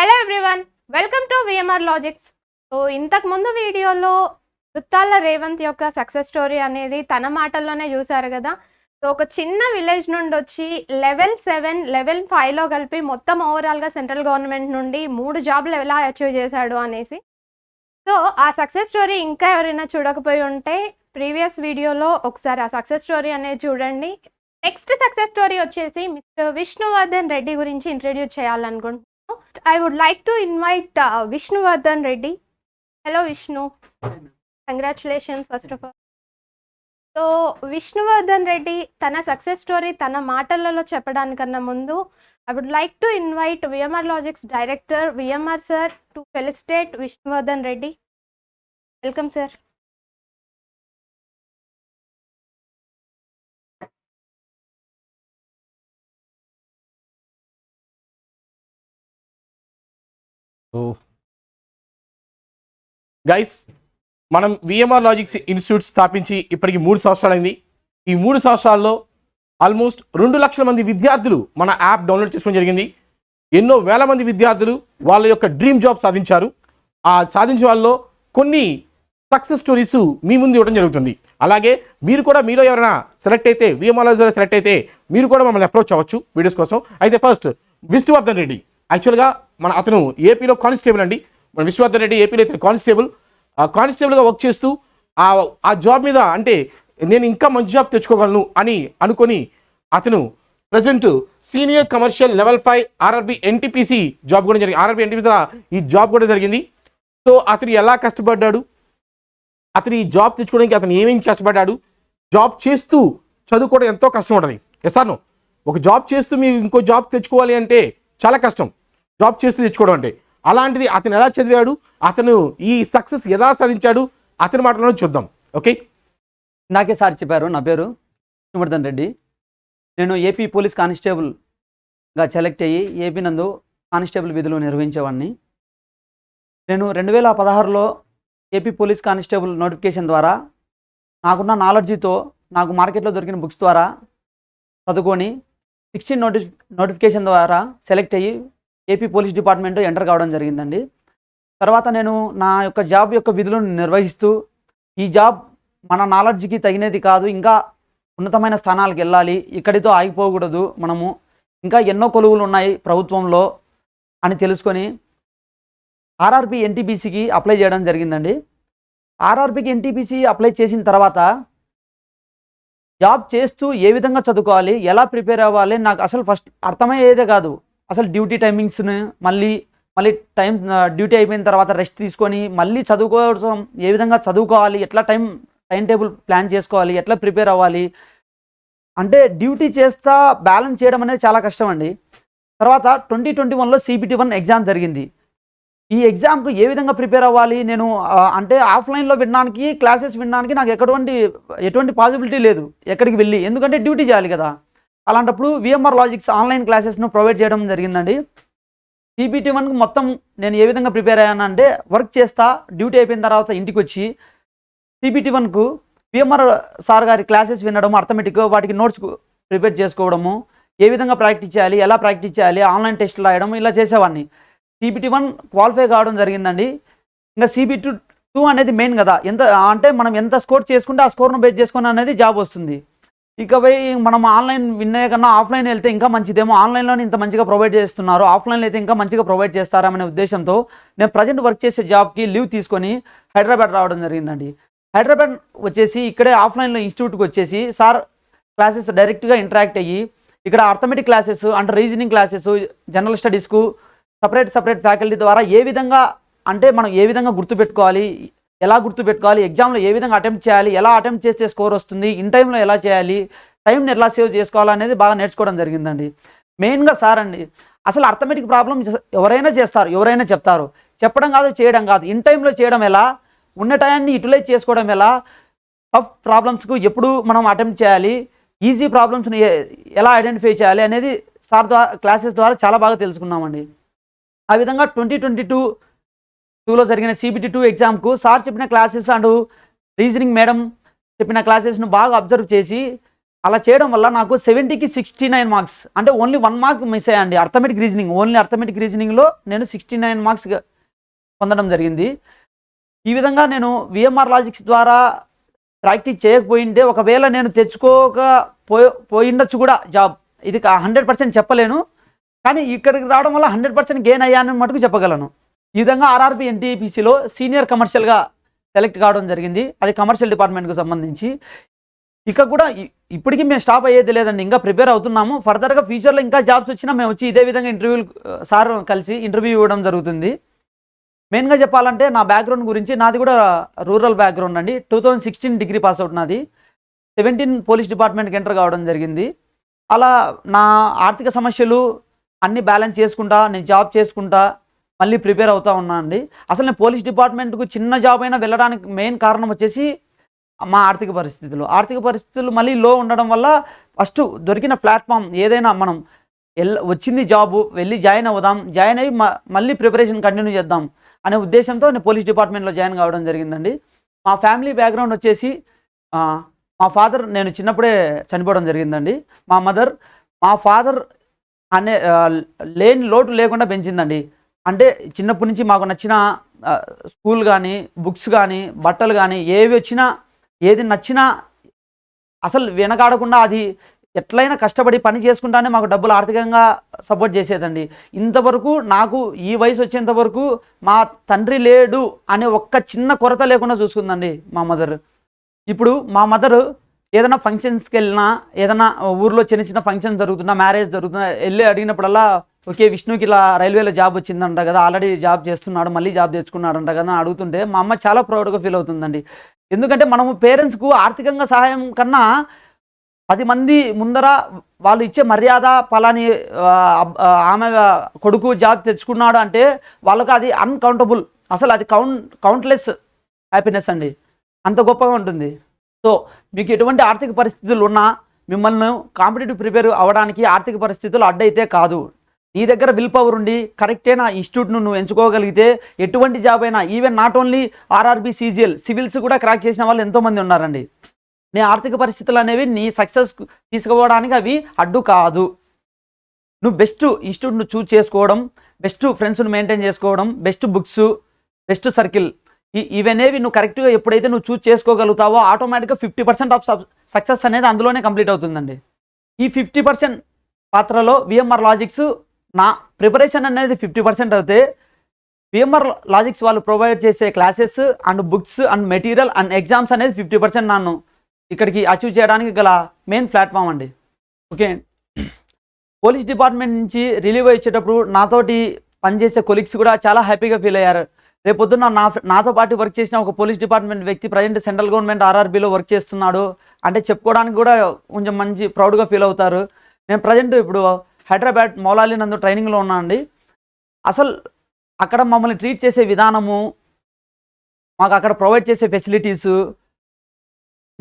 Hello everyone, welcome to VMR logics. So ఇంతకు ముందు వీడియోలో వృత్తాల రేవంత్ యొక్క సక్సెస్ స్టోరీ అనేది తన మాటల్లోనే చూసారు కదా. సో ఒక చిన్న విలేజ్ నుండి వచ్చి లెవెల్ 7, లెవెల్ 5లో కలిపి మొత్తం ఓవరాల్గా సెంట్రల్ గవర్నమెంట్ నుండి 3 జాబ్లు ఎలా అచీవ్ చేశాడు అనేసి. సో ఆ సక్సెస్ స్టోరీ ఇంకా ఎవరైనా చూడకపోయి ఉంటే ప్రీవియస్ వీడియోలో ఒకసారి ఆ సక్సెస్ స్టోరీ అనేది చూడండి. నెక్స్ట్ సక్సెస్ స్టోరీ వచ్చేసి మిస్టర్ విష్ణువర్ధన్ రెడ్డి గురించి ఇంట్రడ్యూస్ చేయాలనుకుంటున్నాను. I would like to invite Vishnuvardhan Reddy. Hello Vishnu. Congratulations first of all. So Vishnuvardhan Reddy tana success story tana మాటలలో చెప్పడానికన్నా ముందు I would like to invite VMR Logics director VMR sir to felicitate Vishnuvardhan Reddy. Welcome sir. Guys, మనం VMR logics institute స్థాపించి ఇప్పటికి 3 సంవత్సరాలైంది. ఈ 3 సంవత్సరాల్లో almost 2 లక్షల మంది విద్యార్థులు మన యాప్ డౌన్లోడ్ చేసుకోవడం జరిగింది. ఎన్నో వేల మంది విద్యార్థులు వాళ్ళ యొక్క డ్రీమ్ జాబ్ సాధించారు. ఆ సాధించే వాళ్ళలో కొన్ని సక్సెస్ స్టోరీస్ మీ ముందు ఇవ్వడం జరుగుతుంది. అలాగే మీరు కూడా మీలో ఎవరైనా సెలెక్ట్ అయితే VMR లాజిక్స్ సెలెక్ట్ అయితే మీరు కూడా మమ్మల్ని అప్రోచ్ అవ్వచ్చు వీడియోస్ కోసం. అయితే ఫస్ట్ విష్ణువర్ధన్ రెడ్డి, యాక్చువల్గా అతను ఏపీలో కానిస్టేబుల్ అండి. మన విష్ణువర్ధన్ రెడ్డి ఏపీలో అయితే కానిస్టేబుల్గా వర్క్ చేస్తూ ఆ జాబ్ మీద అంటే నేను ఇంకా మంచి జాబ్ తెచ్చుకోగలను అని అనుకొని అతను present senior commercial level 5 RRB NTPC job కూడా జరిగింది. ఆర్ఆర్బి ఎన్టీపీసీ ఈ జాబ్ కూడా జరిగింది. సో అతను ఎలా కష్టపడ్డాడు, అతను ఈ జాబ్ తెచ్చుకోవడానికి అతను ఏమేమి కష్టపడ్డాడు, జాబ్ చేస్తూ చదువుకోవడం ఎంతో కష్టం ఉంటుంది. ఎసాను ఒక జాబ్ చేస్తూ మీరు ఇంకో జాబ్ తెచ్చుకోవాలి అంటే చాలా కష్టం, జాబ్ చేస్తూ తెచ్చుకోవడం అంటే. అలాంటిది అతను ఎలా చదివాడు, అతను ఈ సక్సెస్ ఎలా సాధించాడు, అతని మాటలో చూద్దాం. ఓకే, నాకే సార్ చెప్పారు. నా పేరు విష్ణువర్ధన్ రెడ్డి. నేను ఏపీ పోలీస్ కానిస్టేబుల్గా సెలెక్ట్ అయ్యి ఏపీ నందు కానిస్టేబుల్ విధులు నిర్వహించేవాడిని. నేను 2016లో ఏపీ పోలీస్ కానిస్టేబుల్ నోటిఫికేషన్ ద్వారా నాకున్న నాలెడ్జితో నాకు మార్కెట్లో దొరికిన బుక్స్ ద్వారా చదువుకొని 16 నోటిఫికేషన్ ద్వారా సెలెక్ట్ అయ్యి ఏపీ పోలీస్ డిపార్ట్మెంట్ ఎంటర్ కావడం జరిగిందండి. తర్వాత నేను నా యొక్క జాబ్ యొక్క విధులను నిర్వహిస్తూ ఈ జాబ్ మన నాలెడ్జ్కి తగినది కాదు, ఇంకా ఉన్నతమైన స్థానాలకు వెళ్ళాలి, ఇక్కడితో ఆగిపోకూడదు, మనము ఇంకా ఎన్నో కొలువులు ఉన్నాయి ప్రభుత్వంలో అని తెలుసుకొని ఆర్ఆర్బి ఎన్టీపీసీకి అప్లై చేయడం జరిగిందండి. ఆర్ఆర్బికి ఎన్టీపీసీ అప్లై చేసిన తర్వాత జాబ్ చేస్తూ ఏ విధంగా చదువుకోవాలి, ఎలా ప్రిపేర్ అవ్వాలి నాకు అసలు ఫస్ట్ అర్థమయ్యేదే కాదు. అసలు డ్యూటీ టైమింగ్స్ని మళ్ళీ డ్యూటీ అయిపోయిన తర్వాత రెస్ట్ తీసుకొని మళ్ళీ చదువుకోవడం, ఏ విధంగా చదువుకోవాలి, ఎట్లా టైం టేబుల్ ప్లాన్ చేసుకోవాలి, ఎట్లా ప్రిపేర్ అవ్వాలి అంటే డ్యూటీ చేస్తా బ్యాలెన్స్ చేయడం అనేది చాలా కష్టం అండి. తర్వాత 2021లో CBT1 ఎగ్జామ్ జరిగింది. ఈ ఎగ్జామ్కు ఏ విధంగా ప్రిపేర్ అవ్వాలి, నేను అంటే ఆఫ్లైన్లో వినడానికి క్లాసెస్ వినడానికి నాకు ఎటువంటి పాసిబిలిటీ లేదు ఎక్కడికి వెళ్ళి, ఎందుకంటే డ్యూటీ చేయాలి కదా. అలాంటప్పుడు VMR లాజిక్స్ ఆన్లైన్ క్లాసెస్ను ప్రొవైడ్ చేయడం జరిగిందండి. CBT1కు మొత్తం నేను ఏ విధంగా ప్రిపేర్ అయ్యానంటే వర్క్ చేస్తా డ్యూటీ అయిపోయిన తర్వాత ఇంటికి వచ్చి CBT1కు VMR సార్ గారి క్లాసెస్ వినడం, అర్థమెటిక్ వాటికి నోట్స్ ప్రిపేర్ చేసుకోవడము, ఏ విధంగా ప్రాక్టీస్ చేయాలి, ఎలా ప్రాక్టీస్ చేయాలి, ఆన్లైన్ టెస్టులు రాయడం, ఇలా చేసేవాడిని. CBT1 క్వాలిఫై కావడం జరిగిందండి. ఇంకా CBT2 అనేది మెయిన్ కదా, అంటే మనం ఎంత స్కోర్ చేసుకుంటే ఆ స్కోర్ను బేస్ చేసుకుని అనేది జాబ్ వస్తుంది. ఇకపై మనం ఆన్లైన్ విన్నే కన్నా ఆఫ్లైన్ వెళ్తే ఇంకా మంచిదేమో, ఆన్లైన్లోనే ఇంత మంచిగా ప్రొవైడ్ చేస్తున్నారు, ఆఫ్లైన్లో అయితే ఇంకా మంచిగా ప్రొవైడ్ చేస్తారనే ఉద్దేశంతో నేను ప్రజెంట్ వర్క్ చేసే జాబ్కి లీవ్ తీసుకొని హైదరాబాద్ రావడం జరిగిందండి. హైదరాబాద్ వచ్చేసి ఇక్కడే ఆఫ్లైన్లో ఇన్స్టిట్యూట్కి వచ్చేసి సార్ క్లాసెస్ డైరెక్ట్గా ఇంటరాక్ట్ అయ్యి ఇక్కడ అర్థమెటిక్ క్లాసెస్ అంటే రీజనింగ్ క్లాసెస్, జనరల్ స్టడీస్కు సపరేట్ ఫ్యాకల్టీ ద్వారా ఏ విధంగా అంటే మనం ఏ విధంగా గుర్తుపెట్టుకోవాలి, ఎలా గుర్తుపెట్టుకోవాలి, ఎగ్జామ్లో ఏ విధంగా అటెంప్ట్ చేయాలి, ఎలా అటెంప్ట్ చేస్తే స్కోర్ వస్తుంది, ఇన్ టైంలో ఎలా చేయాలి, టైంని ఎలా సేవ్ చేసుకోవాలనేది బాగా నేర్చుకోవడం జరిగిందండి. మెయిన్గా సార్ అండి అసలు అర్థమెటిక్ ప్రాబ్లం ఎవరైనా చేస్తారు, ఎవరైనా చెప్తారు, చెప్పడం కాదు చేయడం కాదు, ఇన్ టైంలో చేయడం ఎలా, ఉన్న టైంని యూటిలైజ్ చేసుకోవడం ఎలా, టఫ్ ప్రాబ్లమ్స్కు ఎప్పుడు మనం అటెంప్ట్ చేయాలి, ఈజీ ప్రాబ్లమ్స్ని ఎలా ఐడెంటిఫై చేయాలి అనేది సార్ క్లాసెస్ ద్వారా చాలా బాగా తెలుసుకున్నామండి. ఆ విధంగా 2022లో జరిగిన CBT2 ఎగ్జామ్కు సార్ చెప్పిన క్లాసెస్ అండ్ రీజనింగ్ మేడం చెప్పిన క్లాసెస్ను బాగా అబ్జర్వ్ చేసి అలా చేయడం వల్ల నాకు 70కి 69 మార్క్స్, అంటే ఓన్లీ 1 మార్క్ మిస్ అయ్యండి. అర్థమెటిక్ రీజనింగ్, ఓన్లీ అర్థమెటిక్ రీజనింగ్లో నేను 69 మార్క్స్ పొందడం జరిగింది. ఈ విధంగా నేను విఎంఆర్ లాజిక్స్ ద్వారా ప్రాక్టీస్ చేయకపోయింటే ఒకవేళ నేను పోయిండొచ్చు కూడా జాబ్. ఇది 100% చెప్పలేను, కానీ ఇక్కడికి రావడం వల్ల 100% గెయిన్ అయ్యానని మటుకు చెప్పగలను. ఈ విధంగా ఆర్ఆర్బి ఎన్టీపీసీలో సీనియర్ కమర్షియల్గా సెలెక్ట్ కావడం జరిగింది. అది కమర్షియల్ డిపార్ట్మెంట్కి సంబంధించి. ఇక కూడా ఇప్పటికీ మేము స్టాప్ అయ్యేది లేదండి, ఇంకా ప్రిపేర్ అవుతున్నాము. ఫర్దర్గా ఫ్యూచర్లో ఇంకా జాబ్స్ వచ్చినా మేము వచ్చి ఇదే విధంగా ఇంటర్వ్యూలు సార్ కలిసి ఇంటర్వ్యూ ఇవ్వడం జరుగుతుంది. మెయిన్గా చెప్పాలంటే నా బ్యాక్గ్రౌండ్ గురించి, నాది కూడా రూరల్ బ్యాక్గ్రౌండ్ అండి. 2016 డిగ్రీ పాస్ అవుట్ నాది. 17 పోలీస్ డిపార్ట్మెంట్కి ఎంటర్ కావడం జరిగింది. అలా నా ఆర్థిక సమస్యలు అన్నీ బ్యాలెన్స్ చేసుకుంటా, నేను జాబ్ చేసుకుంటా మళ్ళీ ప్రిపేర్ అవుతూ ఉన్నా అండి. అసలు నేను పోలీస్ డిపార్ట్మెంట్కు చిన్న జాబ్ అయినా వెళ్ళడానికి మెయిన్ కారణం వచ్చేసి మా ఆర్థిక పరిస్థితులు మళ్ళీ లో ఉండడం వల్ల ఫస్ట్ దొరికిన ప్లాట్ఫామ్ ఏదైనా మనం వచ్చింది జాబు, వెళ్ళి జాయిన్ అవుదాం, జాయిన్ అయ్యి మళ్ళీ ప్రిపరేషన్ కంటిన్యూ చేద్దాం అనే ఉద్దేశంతో నేను పోలీస్ డిపార్ట్మెంట్లో జాయిన్ కావడం జరిగిందండి. మా ఫ్యామిలీ బ్యాక్గ్రౌండ్ వచ్చేసి మా ఫాదర్ నేను చిన్నప్పుడే చనిపోవడం జరిగిందండి. మా ఫాదర్ అనే లేని లోటు లేకుండా పెంచిందండి. అంటే చిన్నప్పటి నుంచి మాకు నచ్చిన స్కూల్ కానీ, బుక్స్ కానీ, బట్టలు కానీ ఏవి వచ్చినా, ఏది నచ్చినా అసలు వెనకాడకుండా అది ఎట్లయినా కష్టపడి పని చేసుకుంటానే మాకు డబ్బులు ఆర్థికంగా సపోర్ట్ చేసేదండి. ఇంతవరకు నాకు ఈ వయసు వచ్చేంత వరకు మా తండ్రి లేడు అనే ఒక్క చిన్న కొరత లేకుండా చూసుకుందండి మా మదర్. ఇప్పుడు మా మదర్ ఏదైనా ఫంక్షన్స్కి వెళ్ళినా, ఏదైనా ఊర్లో చిన్న చిన్న ఫంక్షన్ జరుగుతున్నా, మ్యారేజ్ జరుగుతున్నా వెళ్ళి అడిగినప్పుడల్లా ఓకే విష్ణుకి ఇలా రైల్వేలో జాబ్ వచ్చిందంట కదా, ఆల్రెడీ జాబ్ చేస్తున్నాడు, మళ్ళీ జాబ్ తెచ్చుకున్నాడంట కదా అని అడుగుతుంటే మా అమ్మ చాలా ప్రౌడ్గా ఫీల్ అవుతుందండి. ఎందుకంటే మనము పేరెంట్స్కు ఆర్థికంగా సహాయం కన్నా 10 మంది ముందర వాళ్ళు ఇచ్చే మర్యాద, పలాని ఆమె కొడుకు జాబ్ తెచ్చుకున్నాడు అంటే వాళ్ళకు అది అన్కౌంటబుల్, అసలు అది కౌంట్లెస్ హ్యాపీనెస్ అండి, అంత గొప్పగా ఉంటుంది. సో మీకు ఎటువంటి ఆర్థిక పరిస్థితులు ఉన్నా మిమ్మల్ని కాంపిటేటివ్ ప్రిపేర్ అవ్వడానికి ఆర్థిక పరిస్థితులు అడ్డైతే కాదు. నీ దగ్గర విల్ పవర్ ఉండి కరెక్టైన ఇన్స్టిట్యూట్ను నువ్వు ఎంచుకోగలిగితే ఎటువంటి జాబ్ అయినా, even not only RRB, CGL, civils కూడా క్రాక్ చేసిన వాళ్ళు ఎంతోమంది ఉన్నారండి. నీ ఆర్థిక పరిస్థితులు అనేవి నీ సక్సెస్ తీసుకుపోవడానికి అవి అడ్డు కాదు. నువ్వు బెస్ట్ ఇన్స్టిట్యూట్ను చూజ్ చేసుకోవడం, బెస్ట్ ఫ్రెండ్స్ను మెయింటైన్ చేసుకోవడం, బెస్ట్ బుక్స్, బెస్ట్ సర్కిల్, ఇవనేవి నువ్వు కరెక్ట్గా ఎప్పుడైతే నువ్వు చూజ్ చేసుకోగలుగుతావో ఆటోమేటిక్గా 50% ఆఫ్ సక్సెస్ అనేది అందులోనే కంప్లీట్ అవుతుందండి. ఈ 50% పాత్రలో విఎంఆర్ లాజిక్స్ నా ప్రిపరేషన్ అనేది 50% అయితే విఎంఆర్ లాజిక్స్ వాళ్ళు ప్రొవైడ్ చేసే classes and books and material and exams అనేది 50% నన్ను ఇక్కడికి అచీవ్ చేయడానికి గల మెయిన్ ప్లాట్ఫామ్ అండి. ఓకే, పోలీస్ డిపార్ట్మెంట్ నుంచి రిలీవ్ అయ్యేటప్పుడు నాతోటి పనిచేసే కొలీగ్స్ కూడా చాలా హ్యాపీగా ఫీల్ అయ్యారు. రేపొద్దున నాతో పాటు వర్క్ చేసిన ఒక పోలీస్ డిపార్ట్మెంట్ వ్యక్తి ప్రజెంట్ సెంట్రల్ గవర్నమెంట్ ఆర్ఆర్బీలో వర్క్ చేస్తున్నాడు అంటే చెప్పుకోవడానికి కూడా కొంచెం మంచి ప్రౌడ్గా ఫీల్ అవుతారు. నేను ప్రజెంట్ ఇప్పుడు హైదరాబాద్ మౌలాలి నందు ట్రైనింగ్లో ఉన్నా అండి. అసలు అక్కడ మమ్మల్ని ట్రీట్ చేసే విధానము, మాకు అక్కడ ప్రొవైడ్ చేసే ఫెసిలిటీసు,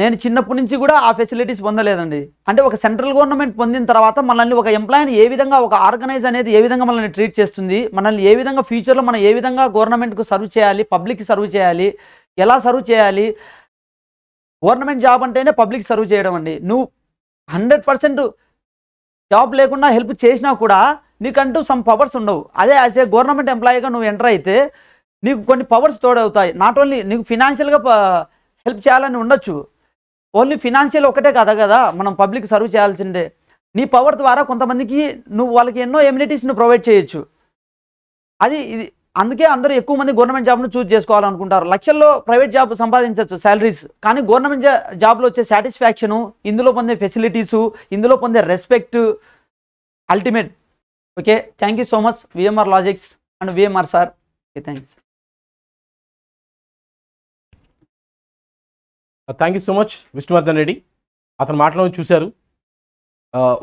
నేను చిన్నప్పటి నుంచి కూడా ఆ ఫెసిలిటీస్ పొందలేదండి. అంటే ఒక సెంట్రల్ గవర్నమెంట్ పొందిన తర్వాత మనల్ని ఒక ఎంప్లాయీని ఏ విధంగా, ఒక ఆర్గనైజ్ అనేది ఏ విధంగా మనల్ని ట్రీట్ చేస్తుంది, మనల్ని ఏ విధంగా ఫ్యూచర్లో మనం ఏ విధంగా గవర్నమెంట్కు సర్వ్ చేయాలి, పబ్లిక్కి సర్వ్ చేయాలి, ఎలా సర్వ్ చేయాలి. గవర్నమెంట్ జాబ్ అంటేనే పబ్లిక్ సర్వ్ చేయడం అండి. నువ్వు 100% జాబ్ లేకుండా హెల్ప్ చేసినా కూడా నీకంటూ సమ్ పవర్స్ ఉండవు. అదే యాజ్ ఏ గవర్నమెంట్ ఎంప్లాయీగా నువ్వు ఎంటర్ అయితే నీకు కొన్ని పవర్స్ తోడవుతాయి. నాట్ ఓన్లీ నీకు ఫినాన్షియల్గా హెల్ప్ చేయాలని ఉండొచ్చు, ఓన్లీ ఫినాన్షియల్ ఒకటే కదా మనం పబ్లిక్ సర్వ్ చేయాల్సిందే. నీ పవర్ ద్వారా కొంతమందికి నువ్వు వాళ్ళకి ఎన్నో ఎమ్యూనిటీస్ నువ్వు ప్రొవైడ్ చేయొచ్చు. ఇది అందుకే అందరూ ఎక్కువ మంది గవర్నమెంట్ జాబ్ను చూజ్ చేసుకోవాలనుకుంటారు. లక్షల్లో ప్రైవేట్ జాబ్ సంపాదించవచ్చు శాలరీస్, కానీ గవర్నమెంట్ జాబ్లో వచ్చే సాటిస్ఫాక్షను, ఇందులో పొందే ఫెసిలిటీసు, ఇందులో పొందే respect ultimate. Okay, thank you so much VMR logics and VMR sir. Okay, thanks. Thank you so much Vishnuvardhan Reddy. అతను మాటలో చూశారు,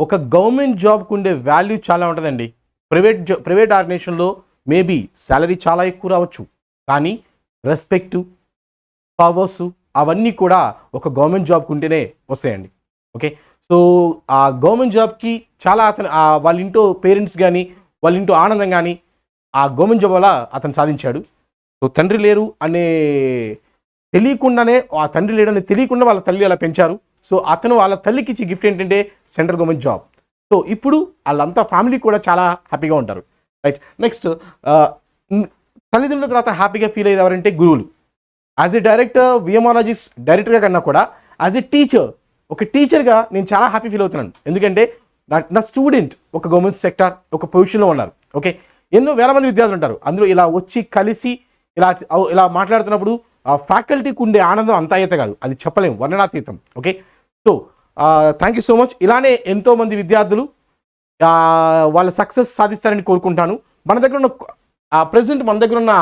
ఒక గవర్నమెంట్ జాబ్కు ఉండే వాల్యూ చాలా ఉంటుందండి. ప్రైవేట్ ఆర్గనైజేషన్లో మేబీ శాలరీ చాలా ఎక్కువ రావచ్చు, కానీ రెస్పెక్టు, పవర్స్ అవన్నీ కూడా ఒక గవర్నమెంట్ జాబ్కి ఉంటేనే వస్తాయండి. ఓకే, సో ఆ గవర్నమెంట్ జాబ్కి చాలా వాళ్ళ ఇంట్లో పేరెంట్స్ కానీ, వాళ్ళ ఇంట్లో ఆనందం కానీ ఆ గవర్నమెంట్ జాబ్ వల్ల అతను సాధించాడు. సో తండ్రి లేరు అనే తెలియకుండానే, ఆ తండ్రి లేడని తెలియకుండా వాళ్ళ తల్లి అలా పెంచారు. సో అతను వాళ్ళ తల్లికి ఇచ్చే గిఫ్ట్ ఏంటంటే సెంట్రల్ గవర్నమెంట్ జాబ్. సో ఇప్పుడు వాళ్ళంతా ఫ్యామిలీ కూడా చాలా హ్యాపీగా ఉంటారు. రైట్. నెక్స్ట్ తల్లిదండ్రుల తర్వాత హ్యాపీగా ఫీల్ అయ్యేది ఎవరంటే గురువులు. As a director VMR logics డైరెక్టర్గా కన్నా కూడా యాజ్ ఏ టీచర్, ఒక టీచర్గా నేను చాలా హ్యాపీ ఫీల్ అవుతున్నాను. ఎందుకంటే నా స్టూడెంట్ ఒక గవర్నమెంట్ సెక్టార్ ఒక పొజిషన్లో ఉన్నారు. ఓకే, ఎన్నో వేల మంది విద్యార్థులు ఉంటారు. అందులో ఇలా వచ్చి కలిసి ఇలా మాట్లాడుతున్నప్పుడు ఆ ఫ్యాకల్టీకి ఉండే ఆనందం అంత అయితే కాదు, అది చెప్పలేము, వర్ణనాతీతం. Okay, so thank you so much. ఇలానే ఎంతోమంది విద్యార్థులు వాళ్ళ సక్సెస్ సాధిస్తారని కోరుకుంటాను. మన దగ్గర ఉన్న ప్రెసెంట్ మన దగ్గర ఉన్న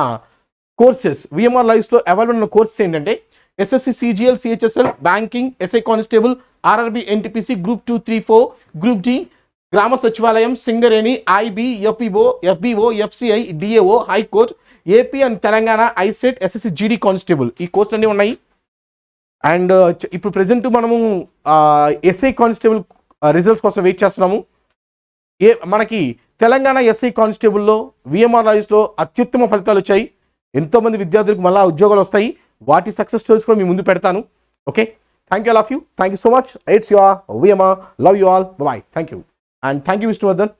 కోర్సెస్ VMR లాజిక్స్లో అవైలబుల్ ఉన్న కోర్సెస్ ఏంటంటే SSC CGL CHSL banking, SI constable, RRB NTPC group 2, 3, 4, group D, గ్రామ సచివాలయం, Singareni, IB, FBO, FCI, DAO, high court, AP and Telangana, ISET, SSC GD constable, ఈ కోర్సులు అన్నీ ఉన్నాయి. అండ్ ఇప్పుడు ప్రెసెంట్ మనము SI కానిస్టేబుల్ రిజల్ట్స్ కోసం వెయిట్ చేస్తున్నాము. మనకి తెలంగాణ SI కానిస్టేబుల్లో VMR లాజిక్స్లో అత్యుత్తమ ఫలితాలు వచ్చాయి. ఎంతోమంది విద్యార్థులకు మళ్ళీ ఉద్యోగాలు వస్తాయి. వాటి సక్సెస్ స్టోరీస్ కూడా మీ ముందు పెడతాను. Okay, thank you all of you. Thank you so much. It's your VMR. Love you all. Bye. Thank you. And thank you Vishnuvardhan.